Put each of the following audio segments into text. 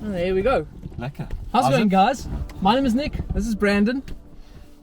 There we go. Lekker. How's it going, guys? My name is Nick. This is Branden.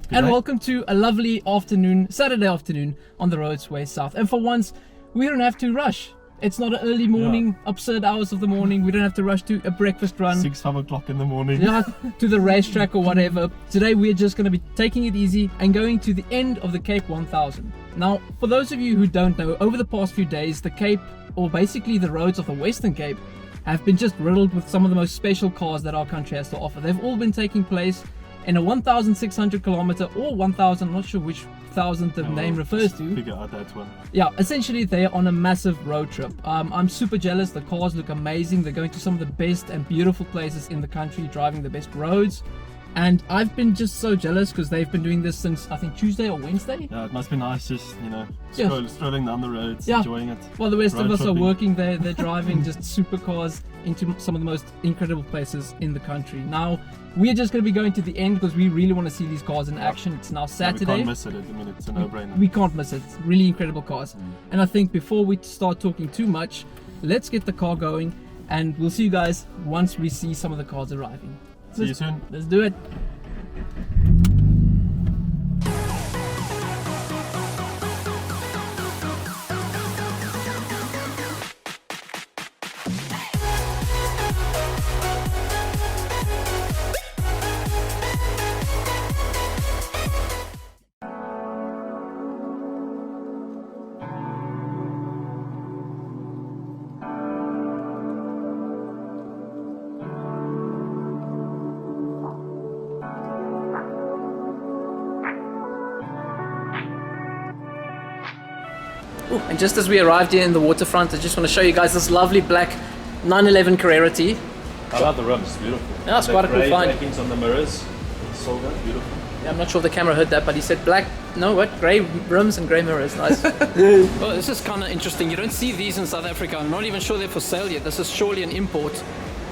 And welcome to a lovely afternoon, Saturday afternoon on the roads way south. And for once, we don't have to rush. It's not an early morning, absurd hours of the morning. We don't have to rush to a breakfast run. 5 o'clock in the morning. Yeah, to the racetrack or whatever. Today we're just going to be taking it easy and going to the end of the Cape 1000. Now, for those of you who don't know, over the past few days, the Cape, or basically the roads of the Western Cape, have been just riddled with some of the most special cars that our country has to offer. They've all been taking place in a 1,600 kilometer or 1,000, I'm not sure which thousand the name refers to. Figure out that one. Yeah, essentially they're on a massive road trip. I'm super jealous. The cars look amazing. They're going to some of the best and beautiful places in the country, driving the best roads. And I've been just so jealous because they've been doing this since I think Tuesday or Wednesday. Yeah, it must be nice just, strolling down the roads, enjoying it. While the rest of us are working, they're driving just supercars into some of the most incredible places in the country. Now, we're just going to be going to the end because we really want to see these cars in action. It's now Saturday. We can't miss it. I mean, it's a no-brainer. We can't miss it. It's really incredible cars. And I think before we start talking too much, let's get the car going and we'll see you guys once we see some of the cars arriving. See you soon. Let's do it. And just as we arrived here in the waterfront, I just want to show you guys this lovely black 911 Carrera T. I love the rims, it's beautiful. Yeah, it's quite a cool find. Markings on the mirrors, silver, beautiful. Yeah, I'm not sure if the camera heard that, but he said black, no, what? Grey rims and grey mirrors, nice. Well, this is kind of interesting. You don't see these in South Africa. I'm not even sure they're for sale yet. This is surely an import.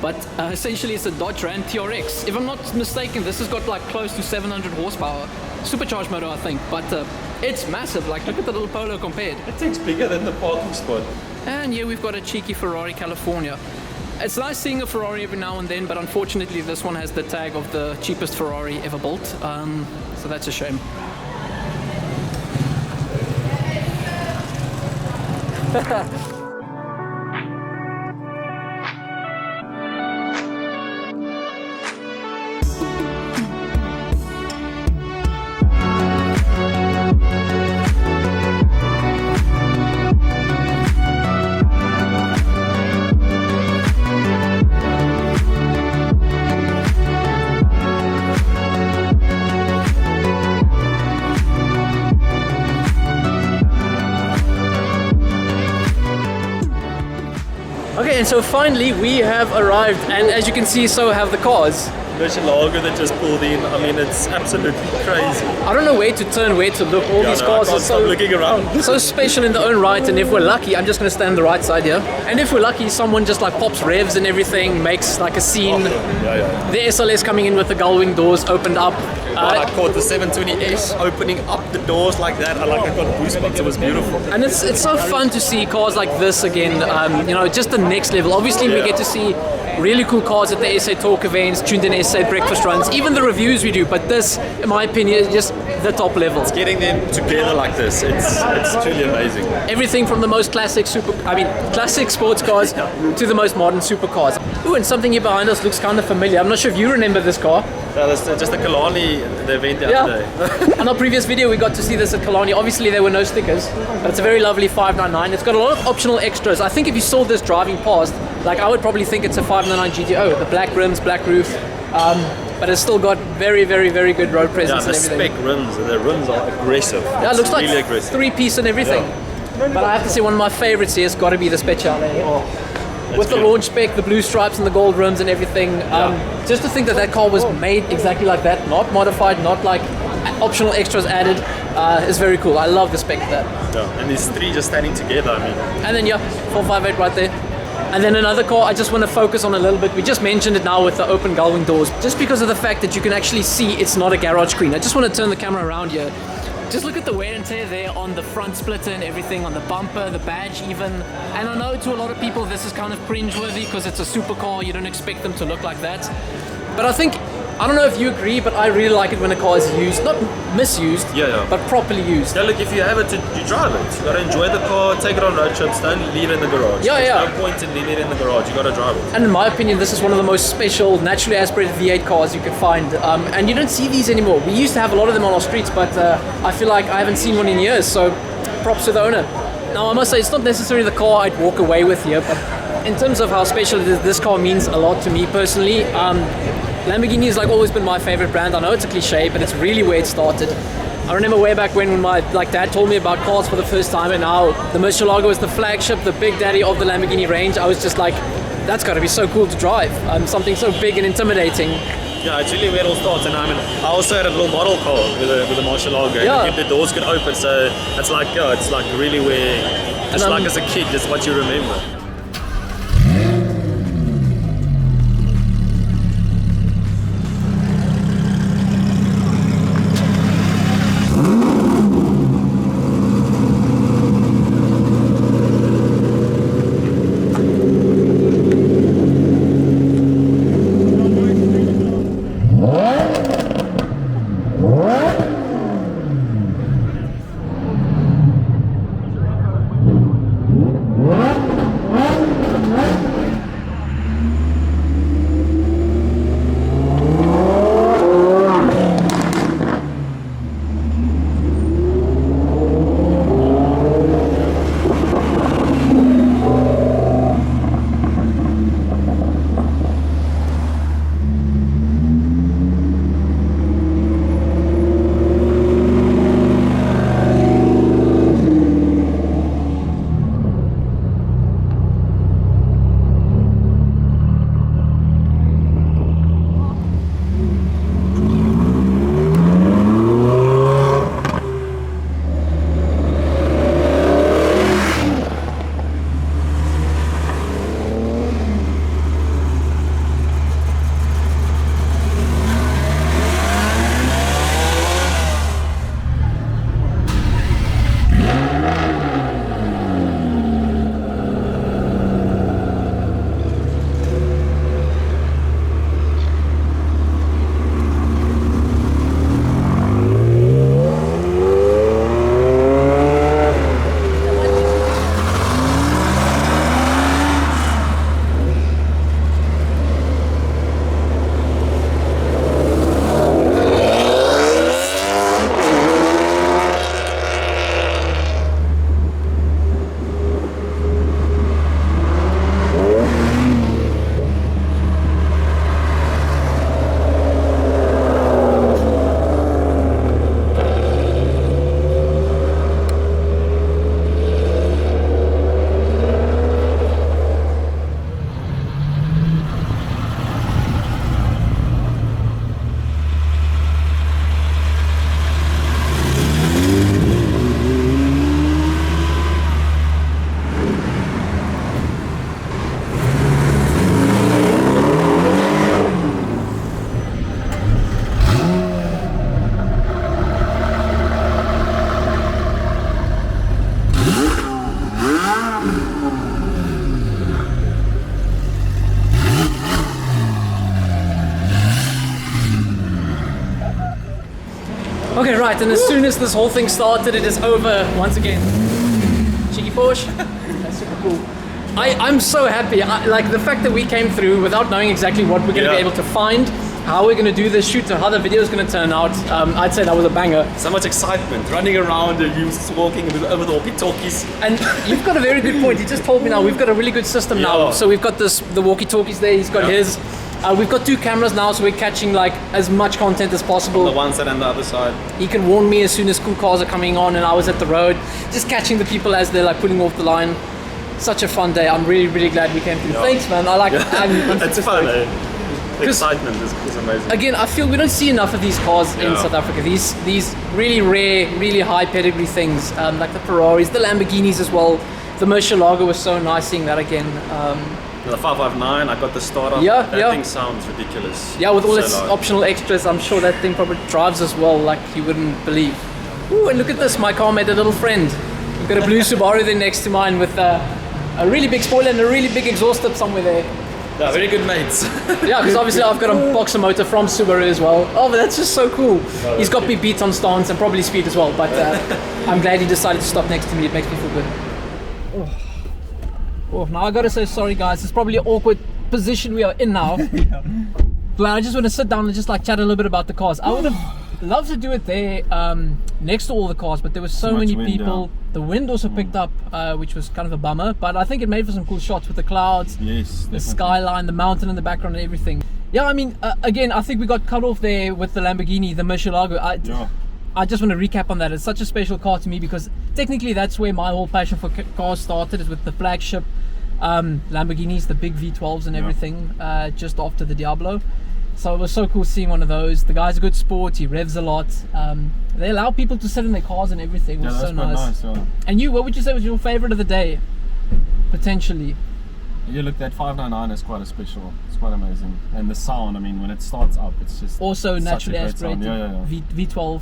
But essentially it's a Dodge Ram TRX. If I'm not mistaken, this has got like close to 700 horsepower. Supercharged motor, I think, but it's massive. Like, look at the little Polo compared. It takes bigger than the parking spot. And here we've got a cheeky Ferrari California. It's nice seeing a Ferrari every now and then, but unfortunately this one has the tag of the cheapest Ferrari ever built. So that's a shame. Okay, and so finally we have arrived, and as you can see, so have the cars. There's a lager that just pulled in. I mean, it's absolutely crazy. I don't know where to turn, where to look. All these cars are so looking around. So special in their own right, and if we're lucky, I'm just going to stand on the right side here. And if we're lucky, someone just like pops revs and everything, makes like a scene. The SLS coming in with the gull wing doors opened up. I caught the 720S opening up the doors like that. I got goosebumps. It was beautiful. And it's so fun to see cars like this again. Just the next level. Obviously, we get to see really cool cars at the SA Talk events, tuned in SA breakfast runs, even the reviews we do. But this, in my opinion, is just the top level. It's getting them together like this. It's truly amazing. Everything from the most classic classic sports cars to the most modern supercars. Ooh, and something here behind us looks kind of familiar. I'm not sure if you remember this car. No, that's just the Kalani, the event the other day. On our previous video, we got to see this at Kalani. Obviously, there were no stickers, but it's a very lovely 599. It's got a lot of optional extras. I think if you saw this driving past, like I would probably think it's a 599 GTO. The black rims, black roof, but it's still got very, very, very good road presence and everything. Spec rims. The rims are aggressive. Yeah, it looks like really aggressive. 3-piece and everything. Yeah. But I have to say, one of my favorites here has got to be the Speciale. With the launch spec, the blue stripes and the gold rims and everything. Just to think that car was made exactly like that, not modified, not like optional extras added, is very cool. I love the spec of that. Yeah, and these three just standing together, I mean. And then 458 right there. And then another car I just want to focus on a little bit. We just mentioned it now with the open gull wing doors, just because of the fact that you can actually see it's not a garage screen. I just want to turn the camera around here. Just look at the wear and tear there on the front splitter and everything, on the bumper, the badge even. And I know to a lot of people this is kind of cringeworthy because it's a supercar, you don't expect them to look like that. But I think, I don't know if you agree, but I really like it when a car is used, not misused, but properly used. Yeah, look, if you have it, you drive it. You gotta enjoy the car, take it on road trips, don't leave it in the garage. There's no point in leaving it in the garage, you gotta drive it. And in my opinion, this is one of the most special, naturally aspirated V8 cars you can find. And you don't see these anymore. We used to have a lot of them on our streets, but I feel like I haven't seen one in years, so props to the owner. Now, I must say, it's not necessarily the car I'd walk away with here, but in terms of how special it is, this car means a lot to me personally. Lamborghini has like always been my favorite brand. I know it's a cliche, but it's really where it started. I remember way back when my dad told me about cars for the first time, and now the Murcielago is the flagship, the big daddy of the Lamborghini range. I was just like, that's got to be so cool to drive. Something so big and intimidating. Yeah, it's really where it all starts. And I mean, I also had a little model car with a Murcielago. Yeah. The doors could open, so it's like, it's like really where, it's like as a kid, just what you remember. Okay, right, and as soon as this whole thing started, it is over once again. Cheeky Porsche. That's super cool. I'm so happy. Like the fact that we came through without knowing exactly what we're going to be able to find, how we're going to do this shoot, and how the video is going to turn out. I'd say that was a banger. So much excitement, running around and you walking over the walkie-talkies. And you've got a very good point. You just told me now we've got a really good system now. So we've got the walkie-talkies there. He's got his. We've got 2 cameras now, so we're catching like as much content as possible. On the one side and the other side. He can warn me as soon as cool cars are coming on, and I was at the road, just catching the people as they're like pulling off the line. Such a fun day. I'm really, really glad we came through. Thanks, man. I like it. It's fun, eh? The excitement is amazing. Again, I feel we don't see enough of these cars in South Africa. These really rare, really high pedigree things, like the Ferraris, the Lamborghinis as well. The Murcielago was so nice seeing that again. The 559, I got the starter. That thing sounds ridiculous. Yeah, with all its optional extras, I'm sure that thing probably drives as well like you wouldn't believe. Ooh, and look at this, my car made a little friend. We've got a blue Subaru there next to mine with a really big spoiler and a really big exhaust tip somewhere there. Yeah, very good mates. Yeah, because obviously I've got a boxer motor from Subaru as well. Oh, but that's just so cool. Oh, he's got me beat on stance and probably speed as well, but I'm glad he decided to stop next to me. It makes me feel good. Oh, now I gotta say sorry guys, it's probably an awkward position we are in now. But I just want to sit down and just like chat a little bit about the cars. I would have loved to do it there next to all the cars, but there were so many people. The wind also picked up, which was kind of a bummer, but I think it made for some cool shots with the clouds, the skyline, the mountain in the background and everything. Yeah, I mean, again, I think we got cut off there with the Lamborghini, the Murcielago. I just want to recap on that. It's such a special car to me because technically that's where my whole passion for cars started, is with the flagship Lamborghinis, the big V12s and everything, just after the Diablo. So it was so cool seeing one of those. The guy's a good sport, he revs a lot. They allow people to sit in their cars and everything. It was so nice. And you, what would you say was your favorite of the day, potentially? You look, that 599 is quite a special. It's quite amazing. And the sound, I mean, when it starts up, it's just also naturally aspirated V12.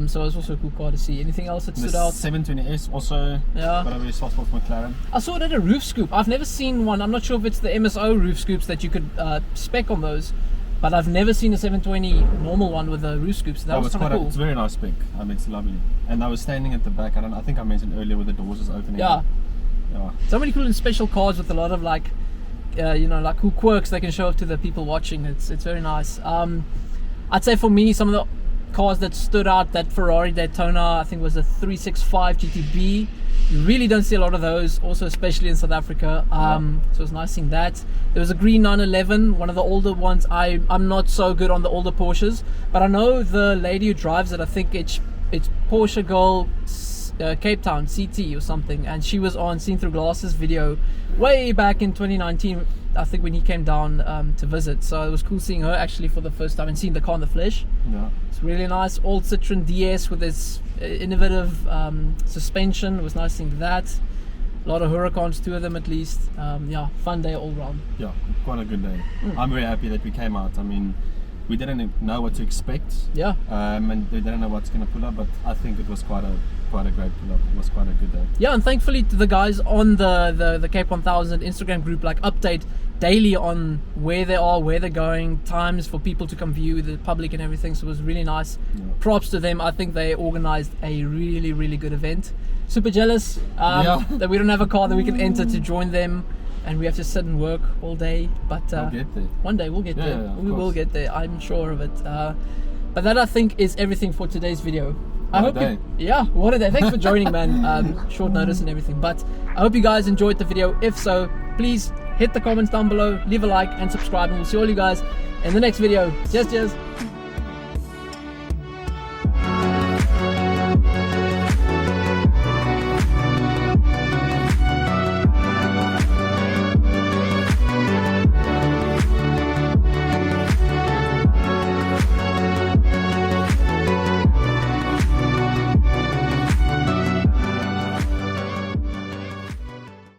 So it was also a cool car to see. Anything else that stood out? 720S also. Yeah. Got a very soft spot for McLaren. I saw it at a roof scoop. I've never seen one. I'm not sure if it's the MSO roof scoops that you could spec on those, but I've never seen a 720 normal one with a roof scoop. So that was kind of cool. It's a very nice spec. I mean, it's lovely. And I was standing at the back. I think I mentioned earlier where the doors is opening. Yeah. So many cool and special cars with a lot of like, you know, like cool quirks they can show off to the people watching. It's very nice. I'd say for me, some of the cars that stood out, that Ferrari Daytona, I think was a 365 GTB. You really don't see a lot of those, also especially in South Africa. So it was nice seeing that. There was a green 911, one of the older ones. I'm not so good on the older Porsches, but I know the lady who drives it, I think it's Porsche Girl Cape Town CT or something, and she was on Seen Through Glasses video way back in 2019, I think, when he came down to visit. So it was cool seeing her actually for the first time and seeing the car in the flesh. It's really nice. Old Citroen DS with its innovative suspension. It was nice seeing that. A lot of Huracans, 2 of them at least. Yeah, fun day all round. Yeah, quite a good day. I'm very happy that we came out. I mean, we didn't know what to expect. Yeah. And we didn't know what's going to pull up, but I think it was quite a great pull up. It was quite a good day. Yeah, and thankfully the guys on the Cape 1000 Instagram group like update daily on where they are, where they're going, times for people to come view, the public and everything. So it was really nice. Props to them. I think they organized a really good event. Super jealous that we don't have a car that we can enter to join them, and we have to sit and work all day, but we'll get there. One day we'll get there. We will get there, I'm sure of it. But that, I think, is everything for today's video. What a day. Thanks for joining, man. Short notice and everything, but I hope you guys enjoyed the video. If so, please hit the comments down below, leave a like and subscribe, and we'll see all you guys in the next video. Cheers.